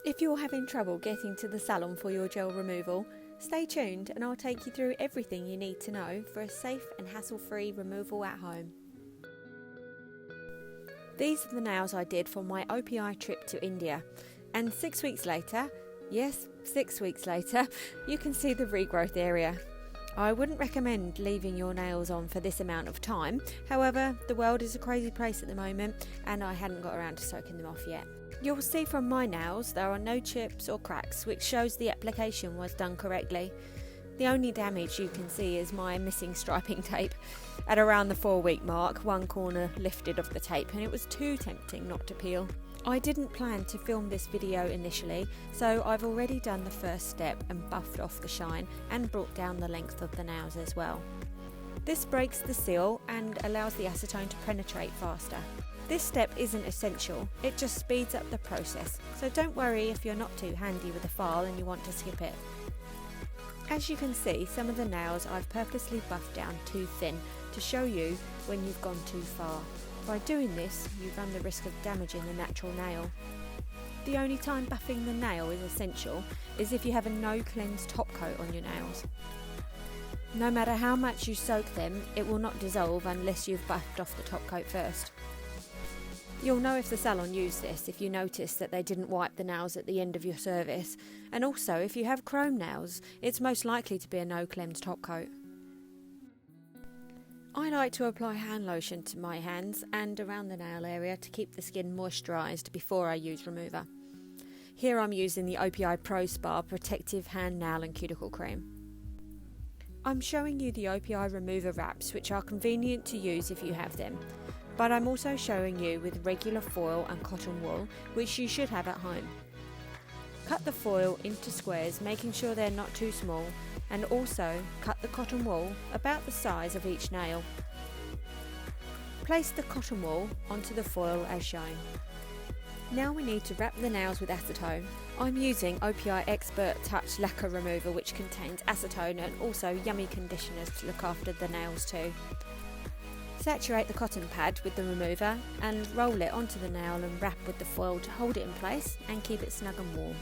If you're having trouble getting to the salon for your gel removal, stay tuned and I'll take you through everything you need to know for a safe and hassle-free removal at home. These are the nails I did for my OPI trip to India, and 6 weeks later, yes, 6 weeks later, you can see the regrowth area. I wouldn't recommend leaving your nails on for this amount of time, however, the world is a crazy place at the moment and I hadn't got around to soaking them off yet. You'll see from my nails there are no chips or cracks, which shows the application was done correctly. The only damage you can see is my missing striping tape. At around the 4-week mark, one corner lifted of the tape and it was too tempting not to peel. I didn't plan to film this video initially, so I've already done the first step and buffed off the shine and brought down the length of the nails as well. This breaks the seal and allows the acetone to penetrate faster. This step isn't essential, it just speeds up the process, so don't worry if you're not too handy with a file and you want to skip it. As you can see, some of the nails I've purposely buffed down too thin to show you when you've gone too far. By doing this, you run the risk of damaging the natural nail. The only time buffing the nail is essential is if you have a no cleanse top coat on your nails. No matter how much you soak them, it will not dissolve unless you've buffed off the top coat first. You'll know if the salon used this if you notice that they didn't wipe the nails at the end of your service, and also if you have chrome nails, it's most likely to be a no cleanse top coat. I like to apply hand lotion to my hands and around the nail area to keep the skin moisturised before I use remover. Here I'm using the OPI Pro Spa Protective Hand, Nail and Cuticle Cream. I'm showing you the OPI remover wraps, which are convenient to use if you have them. But I'm also showing you with regular foil and cotton wool, which you should have at home. Cut the foil into squares, making sure they're not too small, and also cut the cotton wool about the size of each nail. Place the cotton wool onto the foil as shown. Now we need to wrap the nails with acetone. I'm using OPI Expert Touch Lacquer Remover, which contains acetone and also yummy conditioners to look after the nails too. Saturate the cotton pad with the remover and roll it onto the nail and wrap with the foil to hold it in place and keep it snug and warm.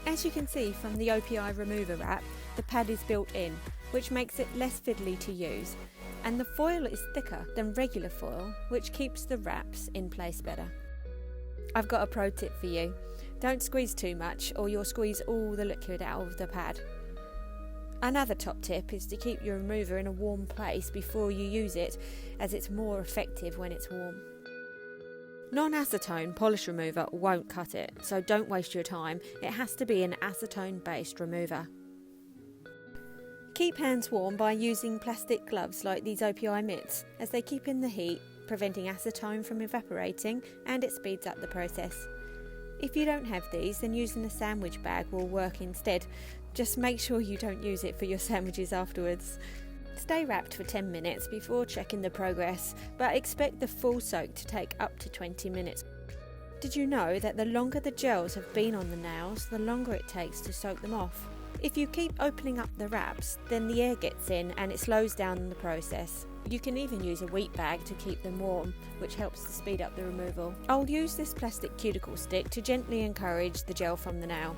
As you can see from the OPI remover wrap, the pad is built in, which makes it less fiddly to use, and the foil is thicker than regular foil, which keeps the wraps in place better. I've got a pro tip for you. Don't squeeze too much or you'll squeeze all the liquid out of the pad. Another top tip is to keep your remover in a warm place before you use it, as it's more effective when it's warm. Non-acetone polish remover won't cut it, so don't waste your time. It has to be an acetone-based remover. Keep hands warm by using plastic gloves like these OPI mitts, as they keep in the heat, preventing acetone from evaporating, and it speeds up the process. If you don't have these, then using a sandwich bag will work instead. Just make sure you don't use it for your sandwiches afterwards. Stay wrapped for 10 minutes before checking the progress, but expect the full soak to take up to 20 minutes. Did you know that the longer the gels have been on the nails, the longer it takes to soak them off? If you keep opening up the wraps, then the air gets in and it slows down the process. You can even use a wheat bag to keep them warm, which helps to speed up the removal. I'll use this plastic cuticle stick to gently encourage the gel from the nail.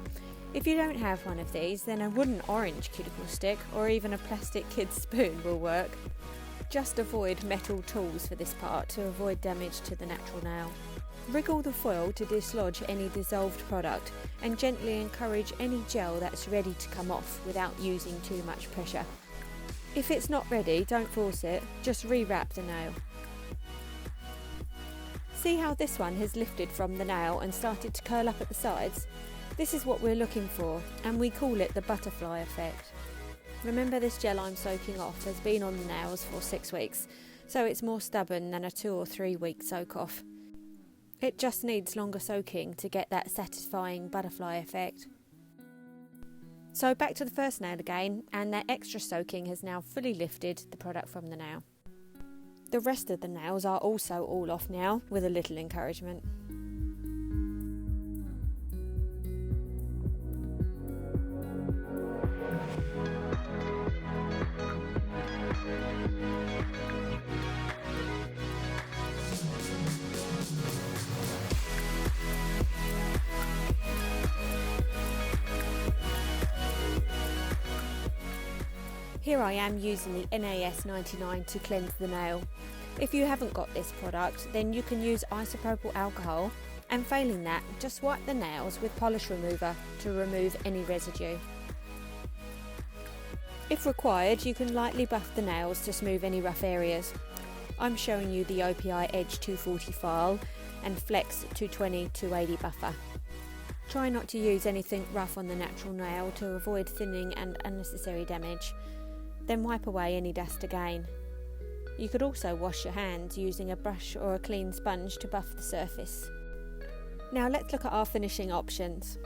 If you don't have one of these, then a wooden orange cuticle stick or even a plastic kid's spoon will work. Just avoid metal tools for this part to avoid damage to the natural nail. Wriggle the foil to dislodge any dissolved product and gently encourage any gel that's ready to come off without using too much pressure. If it's not ready, don't force it, just re-wrap the nail. See how this one has lifted from the nail and started to curl up at the sides? This is what we're looking for, and we call it the butterfly effect. Remember, this gel I'm soaking off has been on the nails for 6 weeks, so it's more stubborn than a 2 or 3 week soak off. It just needs longer soaking to get that satisfying butterfly effect. So back to the first nail again, and that extra soaking has now fully lifted the product from the nail. The rest of the nails are also all off now, with a little encouragement. Here I am using the NAS 99 to cleanse the nail. If you haven't got this product, then you can use isopropyl alcohol, and failing that, just wipe the nails with polish remover to remove any residue. If required, you can lightly buff the nails to smooth any rough areas. I'm showing you the OPI Edge 240 file and Flex 220-280 buffer. Try not to use anything rough on the natural nail to avoid thinning and unnecessary damage. Then wipe away any dust again. You could also wash your hands using a brush or a clean sponge to buff the surface. Now let's look at our finishing options.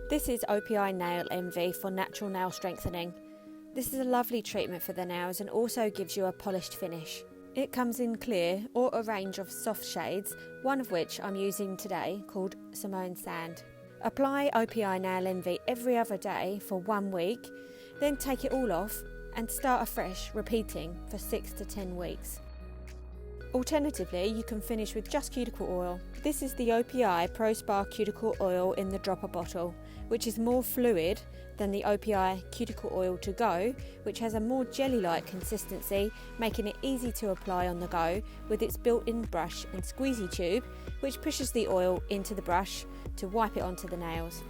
This is OPI Nail Envy for natural nail strengthening. This is a lovely treatment for the nails and also gives you a polished finish. It comes in clear or a range of soft shades, one of which I'm using today called Simone Sand. Apply OPI Nail Envy every other day for 1 week, then take it all off and start afresh, repeating for 6 to 10 weeks. Alternatively, you can finish with just cuticle oil. This is the OPI Pro Spa Cuticle Oil in the dropper bottle, which is more fluid than the OPI Cuticle Oil to go, which has a more jelly-like consistency, making it easy to apply on the go with its built-in brush and squeezy tube, which pushes the oil into the brush to wipe it onto the nails.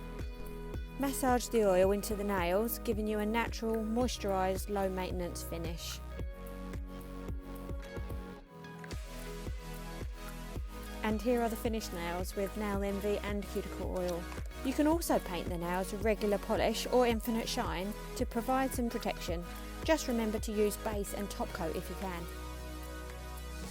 Massage the oil into the nails, giving you a natural, moisturised, low-maintenance finish. And here are the finished nails with Nail Envy and cuticle oil. You can also paint the nails with regular polish or infinite shine to provide some protection. Just remember to use base and top coat if you can.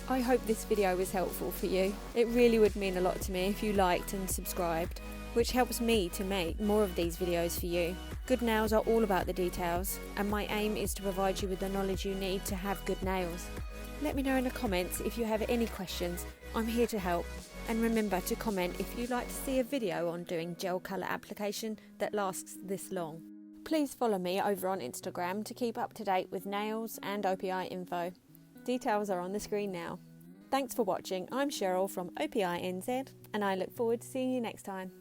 I hope this video was helpful for you. It really would mean a lot to me if you liked and subscribed, which helps me to make more of these videos for you. Good nails are all about the details, and my aim is to provide you with the knowledge you need to have good nails. Let me know in the comments if you have any questions. I'm here to help. And remember to comment if you'd like to see a video on doing gel colour application that lasts this long. Please follow me over on Instagram to keep up to date with nails and OPI info. Details are on the screen now. Thanks for watching. I'm Cheryl from OPI NZ, and I look forward to seeing you next time.